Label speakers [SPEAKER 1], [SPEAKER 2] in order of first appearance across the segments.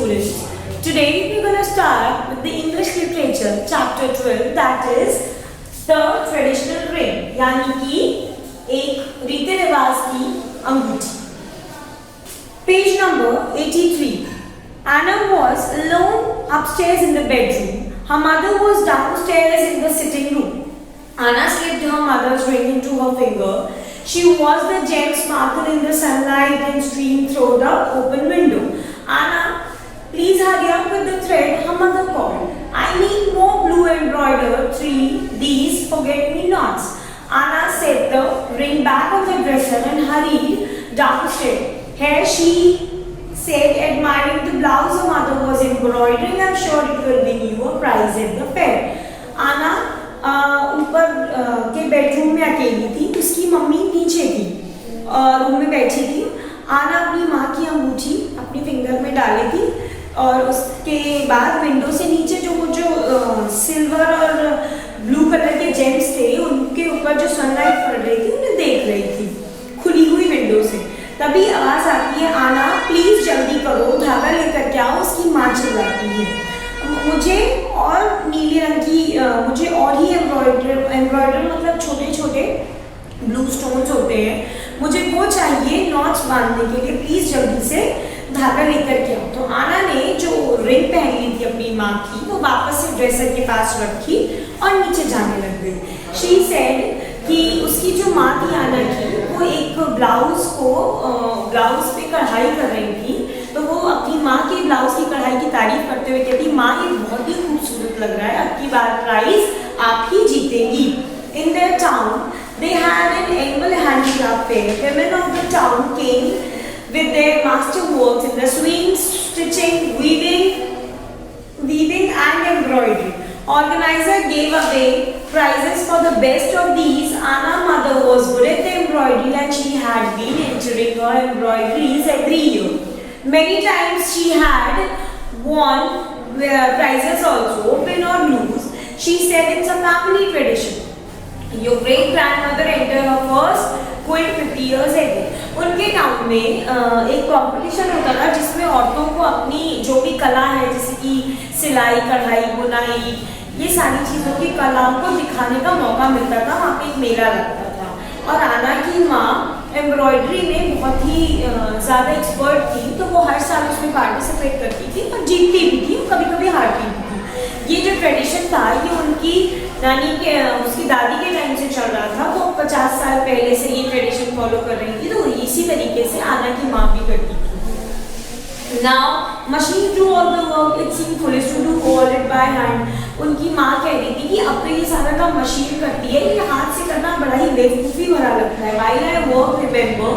[SPEAKER 1] students. Today we're going to start with the English literature chapter 12, that is the traditional ring, यानी कि एक रीति रिवाज की अंगूठी. Page number 83. Anna was alone upstairs in the bedroom. Her mother was downstairs in the sitting room. Anna slipped her mother's ring into her finger. She watched the gems sparkle in the sunlight and stream through the open window. Anna, please hurry up with the thread, her mother called. I need more blue embroidered these forget-me-nots. Anna set the ring back on the dresser and hurried downstairs. Here she said, admiring the blouse her mother was embroidering. I'm sure it will win you a prize at the fair. Anna ऊपर के bedroom में अकेली थी. उसकी mummy नीचे थी, room में बैठी थी. आना अपनी माँ की अंगूठी अपनी फिंगर में डाली थी और उसके बाद विंडो से नीचे जो सिल्वर और ब्लू कलर के जेम्स थे उनके ऊपर जो सनलाइट पड़ रही थी उन्हें देख रही थी खुली हुई विंडो से. तभी आवाज़ आती है, आना प्लीज़ जल्दी करो, धागा लेकर के आओ. उसकी माँ चिल्लाती है, मुझे और नीले रंग की मुझे और ही एम्ब्रॉयडर मतलब छोटे छोटे ब्लू स्टोन्स होते हैं, मुझे वो चाहिए नॉट्स बांधने के लिए, प्लीज़ जल्दी से धागा लेकर के आओ. तो आना ने जो रिंग पहन ली थी अपनी माँ की वो वापस से ड्रेसर के पास रखी और नीचे जाने लग गई. शी सेड कि उसकी जो माँ थी आना की, वो एक ब्लाउज पे कढ़ाई कर रही थी. तो वो अपनी माँ के ब्लाउज की कढ़ाई की तारीफ करते हुए कहती, माँ ये बहुत ही खूबसूरत लग रहा है, अब की बार प्राइज आप ही जीतेंगी. In their town they had an annual handicraft fair. Women of the town came with their masterworks in the sewing, stitching, weaving and embroidery. Organizer gave away prizes for the best of these. Anna's mother was good at the embroidery and she had been entering her embroideries every year. Many times she had won prizes also, win or lose. She said it's a family tradition. Your great grandmother entered her first quid 50 years ago. उनके town में एक competition होता था जिसमें औरतों को अपनी जो भी कला है जैसे कि सिलाई, कढ़ाई, बुनाई, ये सारी चीज़ों की कलाओं को दिखाने का मौका मिलता था. वहाँ पे एक मेला लगता था और आना की माँ एम्ब्रॉयडरी में बहुत ही ज़्यादा एक्सपर्ट थी. तो वो हर साल उसमें पार्टिसिपेट करती थी और जीतती भी थी, कभी कभी हारती भी थी. ये जो ट्रेडिशन था ये उनकी नानी के उसकी दादी के टाइम से चल रहा था. वो 50 साल पहले से ये ट्रेडिशन फॉलो कर रही थी. तो इसी तरीके से आना की माँ भी करती थी. Now machine do all the work. It seemed foolish to do all it by hand. उनकी माँ कह रही थी कि अब तो ये सारा काम मशीन करती है, ये हाथ से करना बड़ा ही बेवकूफ़ी भरा लगता है. While I work, remember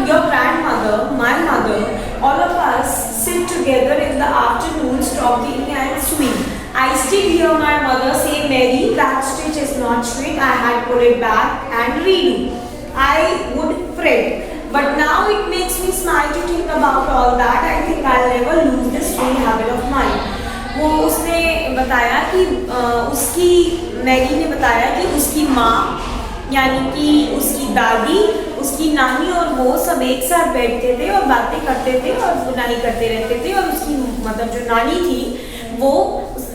[SPEAKER 1] your grandmother, my mother, all of us sit together in the afternoons talking and sewing. I still hear my mother say, Mary, that stitch is not straight. I had pull it back and redo. I would fret. But now it makes me smile to think about all that. I think I'll never lose this free habit of mine. वो उसने बताया कि उसकी Mary ने बताया कि उसकी माँ यानी कि उसकी दादी, उसकी नानी और वो सब एक साथ बैठते थे और बातें करते थे और बुनाई करते रहते थे. और उसकी मतलब जो नानी थी वो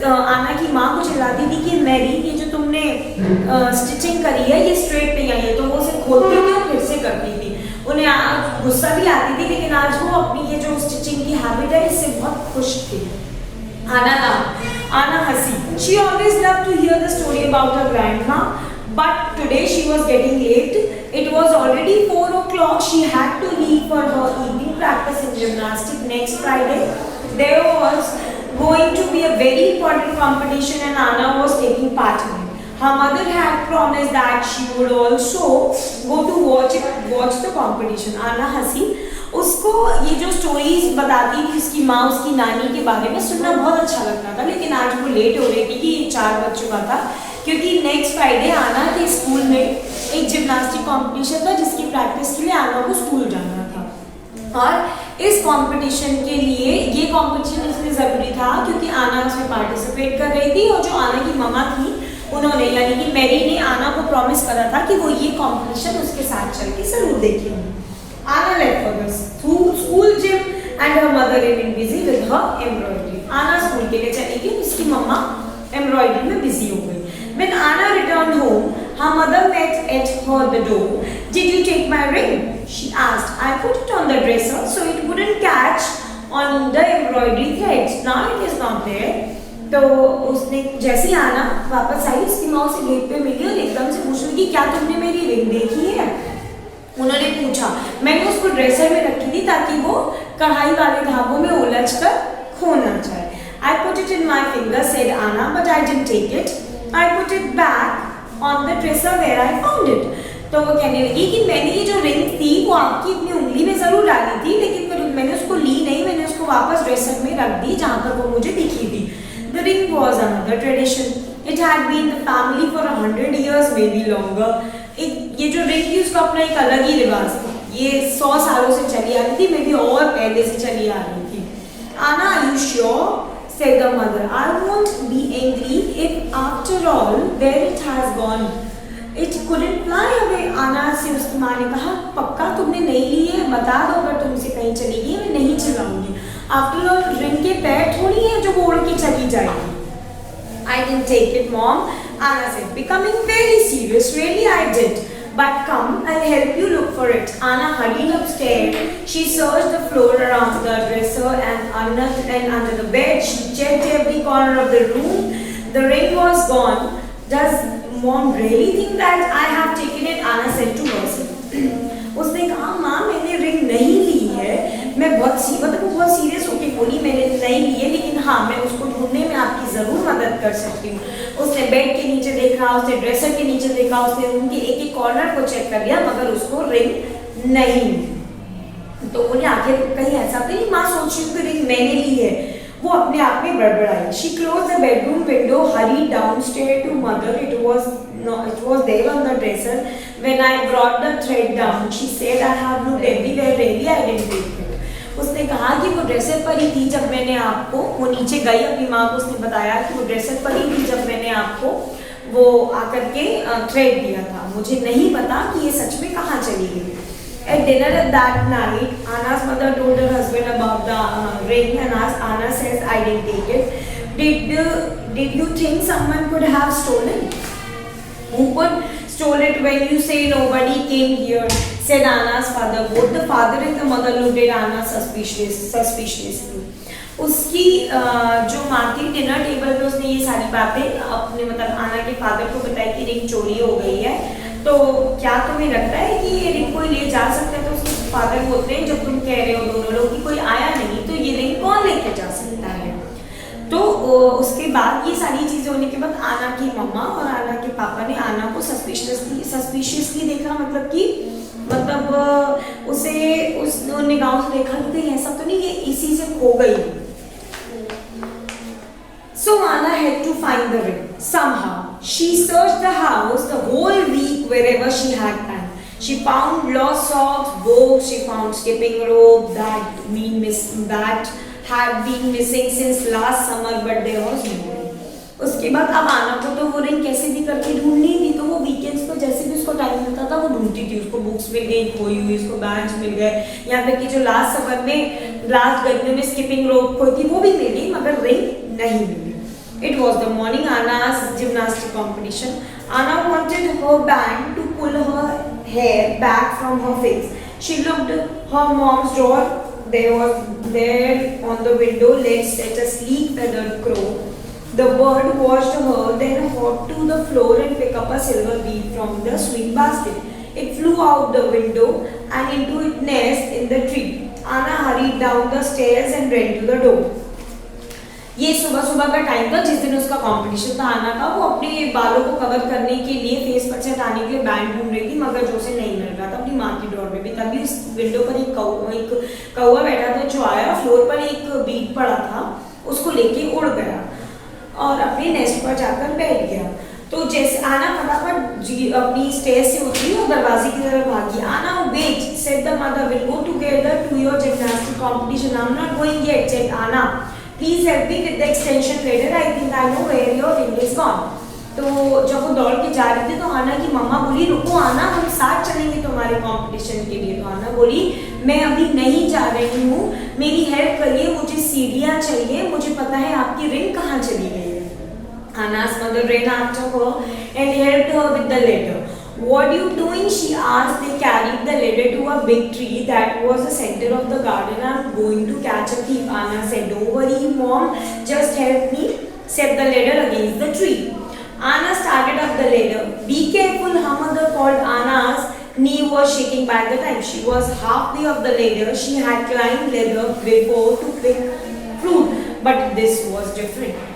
[SPEAKER 1] आना की माँ को चिल्लाती थी कि मैरी ये जो तुमने स्टिचिंग करी है ये स्ट्रेट नहीं आई है. तो वो उसे खोलती थी और फिर से करती थी. उन्हें गुस्सा भी आती थी लेकिन आज वो अपनी ये जो स्टिचिंग की हैबिट है इससे बहुत खुश थी. आना हंसी. She always loved to hear the story about her grandma, but today she was getting late. It was already 4 o'clock. She had to leave for her evening practice in gymnastics next Friday. There was going to be a very important competition and Anna was taking part in it. Her mother had promised that she would also go to watch the competition. Anna हंसी. उसको ये जो stories बताती थी उसकी माँ उसकी नानी के बारे में सुनना बहुत अच्छा लगता था. लेकिन आज वो लेट हो रही थी कि 4 बज चुका था क्योंकि नेक्स्ट फ्राइडे आना के स्कूल में एक जिम्नास्टिक कंपटीशन था जिसकी प्रैक्टिस के लिए आना को स्कूल जाना था. और इस कंपटीशन के लिए ये कंपटीशन इसलिए ज़रूरी था क्योंकि आना उसमें पार्टिसिपेट कर रही थी. और जो आना की मम्मा थी उन्होंने यानी कि मैरी ने आना को प्रॉमिस करा था कि वो ये कंपटीशन उसके साथ चल के ज़रूर देखेंगी. Anna left for the school gym and her mother remained busy with her embroidery. Anna school के लिए चली गई, उसकी मम्मा एम्ब्रॉयडरी में बिजी हो गई. When Anna returned home, her mother met at her the door. Did you take my ring? She asked. I put it on the dresser so it wouldn't catch on the embroidery threads. Now it is not there. तो उसने जैसे ही आना वापस आई, उसकी माँ उसे gate पे मिली और एकदम से पूछ रही कि क्या तुमने मेरी रिंग देखी है? उन्होंने पूछा. मैंने उसको ड्रेसर में रखी थी ताकि वो कढ़ाई वाले धागों में उलझ कर खो ना जाए. I put it in my finger, said Anna, but I didn't take it. I put it back on the dresser where I found it. तो वो कहने लगी कि मैंने ये जो रिंग थी वो आपकी अपनी उंगली में जरूर डाली थी, लेकिन फिर मैंने उसको ली नहीं, मैंने उसको वापस ड्रेसर में रख दी जहाँ पर वो मुझे दिखी थी. The ring was another tradition. It had been the family for 100 years, maybe longer. ये जो रिंग थी उसका अपना एक अलग ही रिवाज था. ये 100 सालों से चली आ रही थी, मे बी और पहले से चली आ रही थी. Anna, are you sure? Said the mother. I won't be angry if after all where it has gone it couldn't fly away. Anna से उसकी माँ ने कहा, पक्का तुमने नहीं ली है, बता दो अगर तुमसे कहीं चली गई, मैं नहीं चलाऊंगी. After all रिंग के पैर थोड़ी है जो वो उड़ के चली जाएगी. I didn't take it, Mom. Anna said, becoming very serious. Really, I did. But come, I'll help you look for it. Anna hurried upstairs. She searched the floor around the dresser and under the bed. She checked every corner of the room. The ring was gone. Does Mom really think that I have taken it? Anna said to herself. उसने कहा, माँ मैंने ring नहीं ली है. मैं बहुत serious होके बोली मैंने नहीं ली है, लेकिन हाँ मैं उसको ढूंढने में आपकी ज़रूर मदद कर सकती हूँ. उसने बेड के नीचे देखा, उसने ड्रेसर के नीचे देखा, उसने रूम के एक एक कॉर्नर को चेक कर लिया, मगर उसको रिंग नहीं मिली. तो बोले आखिर कहीं ऐसा तो नहीं माँ सोच रही हूँ कि रिंग मैंने ली है. वो अपने आप में बड़बड़ाई. She closed the bedroom window, hurried downstairs to mother. It was there on the dresser. When I brought the thread down, she said, I have looked everywhere, really, I didn't take it. उसने कहा कि वो dresser पर ही थी जब मैंने आपको, वो नीचे गई अपनी माँ को उसने बताया कि वो ड्रेसर पर ही थी जब मैंने आपको वो आकर के थ्रेड दिया था. मुझे नहीं पता कि ये सच में कहाँ चली गई. At dinner that night, Anna's mother told her husband about the ring, and Anna says, I didn't take it. Did you think someone could have stolen? Who could stole it when you say nobody came here? Said Anna's father. Both the father and the mother looked at Anna suspiciously. उसकी जो माँ थी dinner table पे उसने ये सारी बातें अपने मतलब आना के फादर को बताई कि रिंग चोरी हो गई है. तो क्या तुम्हें लगता है कि ये रिंग कोई ले जा सकता है? तो उसके फादर बोलते हैं जब तुम कह रहे हो दोनों लोग कि कोई आया नहीं, तो ये रिंग कौन लेके जा सकता है? तो उसके बाद ये सारी चीज़ें होने के बाद आना की मम्मा और आना के पापा ने आना को सस्पिशियसली देखा, मतलब उसे उस निगाहों से देखा कि कहीं ऐसा तो नहीं ये इसी से खो गई. So Anna had to find the ring somehow. She searched the house the whole week wherever she had time. She found lost socks, books. She found skipping rope that had been missing since last summer, but there was no ring. उसके बाद अब आना को तो वो ring कैसे भी करके ढूंढनी थी, तो वो वीकेंड्स को जैसे भी उसको टाइम मिलता था वो ढूंढती थी. उसको बुक्स मिल गई खोई हुई, उसको बैग्स मिल गए, यहाँ तक कि जो लास्ट समर में लास्ट गर्मी में स्किपिंग रोप खोई थी वो भी मिल गई, मगर रिंग नहीं मिली. It was the morning Anna's gymnastic competition. Anna wanted her band to pull her hair back from her face. She looked her mom's drawer. There on the window ledge sat a sleek feathered crow. The bird watched her, then hopped to the floor and picked up a silver bead from the swing basket. It flew out the window and into its nest in the tree. Anna hurried down the stairs and ran to the door. ये सुबह का time था जिस दिन उसका competition था आना का. वो अपने बालों को कवर करने के लिए फेस पर से हटाने के लिए बैंड ढूंढ रही थी, मगर जो उसे नहीं मिल रहा था अपनी माँ की डोर में भी. तभी उस विंडो पर एक कौवा बैठा था जो आया, फ्लोर पर एक बीट पड़ा था, उसको लेके उड़ गया और अपने नेस्ट पर जाकर बैठ गया. तो जैसे आना फटाफट अपनी स्टेज से उतरी और दरवाजे की तरफ भागी. Anna wait, said the mother, will go together to your gymnastic competition. I am not going yet, said Anna. Please help me with the extension ladder. I think I know where your ring is gone. तो जब वो दौड़ के जा रही थी तो आना की मम्मा बोली रुको आना, हम साथ चलेंगे तुम्हारे कंपटीशन के लिए। तो आना बोली मैं अभी नहीं जा रही हूँ, मेरी हेल्प करिए, मुझे सीढ़ियाँ चाहिए, मुझे पता है आपकी रिंग कहाँ चली गई है। Anna's mother ran after her and helped her with the ladder. What are you doing? She asked. They carried the ladder to a big tree that was the center of the garden. I'm going to catch a thief. Anna said, don't worry, Mom. Just help me set the ladder against the tree. Anna started up the ladder. Be careful, her mother called. Anna's knee was shaking by the time. She was halfway up the ladder. She had climbed ladder before to pick fruit, but this was different.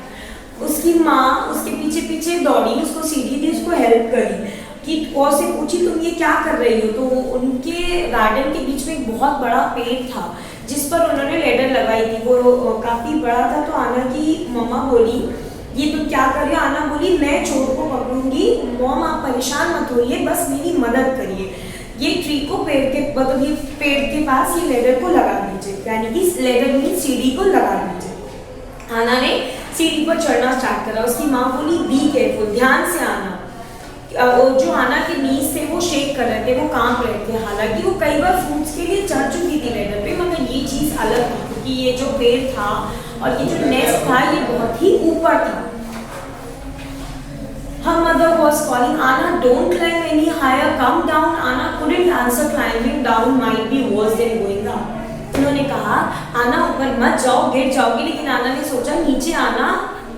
[SPEAKER 1] उसकी माँ उसके पीछे पीछे दौड़ी, उसको सीढ़ी दी, उसको help करी कि और से पूछी तुम ये क्या कर रही हो। तो उनके गार्डन के बीच में एक बहुत बड़ा पेड़ था जिस पर उन्होंने लेडर लगाई थी, वो काफ़ी बड़ा था। तो आना की मम्मा बोली ये तुम क्या कर रही हो। आना बोली मैं चोर को पकड़ूंगी, मॉम आप परेशान मत होइए, बस मेरी मदद करिए, ये ट्री को पेड़ के मतलब ये पेड़ के पास ये लेडर को लगा दीजिए, यानी कि लेडर में सीढ़ी को लगा दीजिए। आना ने सीढ़ी पर चढ़ना स्टार्ट करा। उसकी माँ बोली बी केयरफुल, ध्यान से आना। वो जो आना के नीज थे वो शेक कर रहे थे, वो कांप रहे थे। हालांकि वो कई बार फ्रूट्स के लिए चढ़ चुकी थी लेडर पे, मगर ये चीज़ अलग थी क्योंकि ये जो पेड़ था और ये जो नेस्ट था ये बहुत ही ऊपर था। Her mother was calling, Anna, don't climb any higher, come down. Anna couldn't answer. Climbing down might be worse than going up. उन्होंने कहा आना ऊपर मत जाओ, गिर जाओगी। लेकिन आना ने सोचा नीचे आना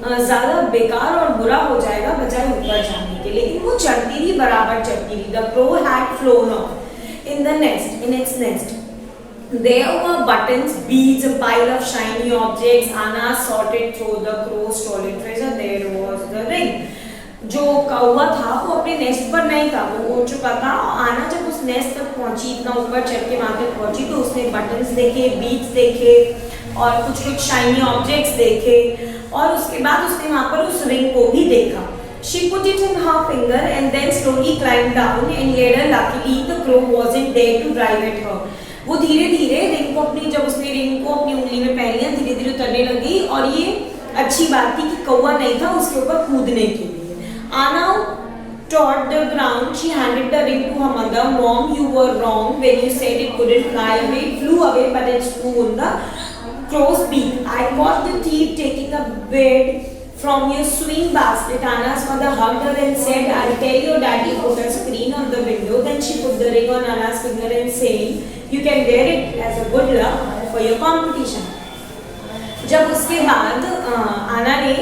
[SPEAKER 1] ज़्यादा बेकार और बुरा हो जाएगा बजाय ऊपर जाने के। लेकिन वो चढ़ती रही, बराबर चढ़ती रही। The crow had flown off in the nest. In its nest, there were buttons, beads, a pile of shiny objects. Anna sorted through the crow's stolen treasure. There was the ring. जो कौवा था वो अपने nest पर नहीं था, वो उड़ चुका था। आना जब उस नेस्ट तक पहुंची, इतना ऊपर चढ़ के वहां तक पहुंची, तो उसने बटन्स देखे, बीड्स देखे और कुछ कुछ शाइनी ऑब्जेक्ट्स देखे और उसके बाद उसने वहां पर उस रिंग को भी देखा। She put it in her finger and then slowly climbed down and later luckily the crow wasn't there to drive at her. वो धीरे धीरे रिंग को अपनी जब उसने रिंग को अपनी उंगली में पहन लिया, धीरे धीरे उतरने लगी और ये अच्छी बात थी कि कौवा नहीं था उसके ऊपर कूदने के लिए। Anna trod the ground. She handed the ring to her mother. Mom, you were wrong when you said it couldn't fly away. It flew away, but it's flew on the crow's beak. I caught the thief taking a bed from your swing basket. Anna's mother hugged her and said, I'll tell your daddy put a screen on the window. Then she put the ring on Anna's finger and saying, you can wear it as a good luck for your competition. जब उसके बाद आना ने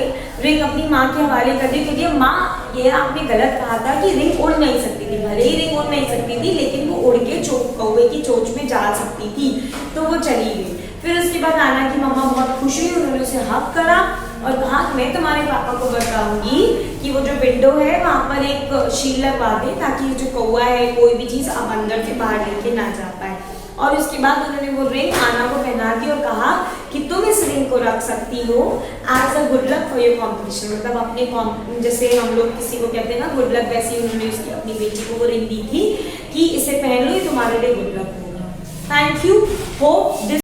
[SPEAKER 1] ring अपनी माँ के हवाले कर दी क्योंकि माँ ये आपने गलत कहा था कि रिंग उड़ नहीं सकती थी। भले ही रिंग उड़ नहीं सकती थी लेकिन वो उड़ के कौवे की चोंच में जा सकती थी, तो वो चली गई। फिर उसके बाद आना की मम्मा बहुत खुश हुई, उन्होंने उसे हक करा और कहा मैं तुम्हारे पापा को बताऊंगी कि वो जो विंडो है वहाँ पर एक शील लगवा दे ताकि जो कौवा है कोई भी चीज़ अब अंदर से बाहर लेके ना जा पाए। और उसके बाद उन्होंने वो रिंग आना को पहना दी और कहा कि तुम इस रिंग को रख सकती हो as a good luck for your competition. मतलब अपने जैसे हम लोग किसी को कहते हैं ना गुड लक, वैसे ही उन्होंने उसकी अपनी बेटी को वो रिंग दी थी कि इसे पहन लो, ये तुम्हारे लिए गुड लक होगा। Thank you. Hope this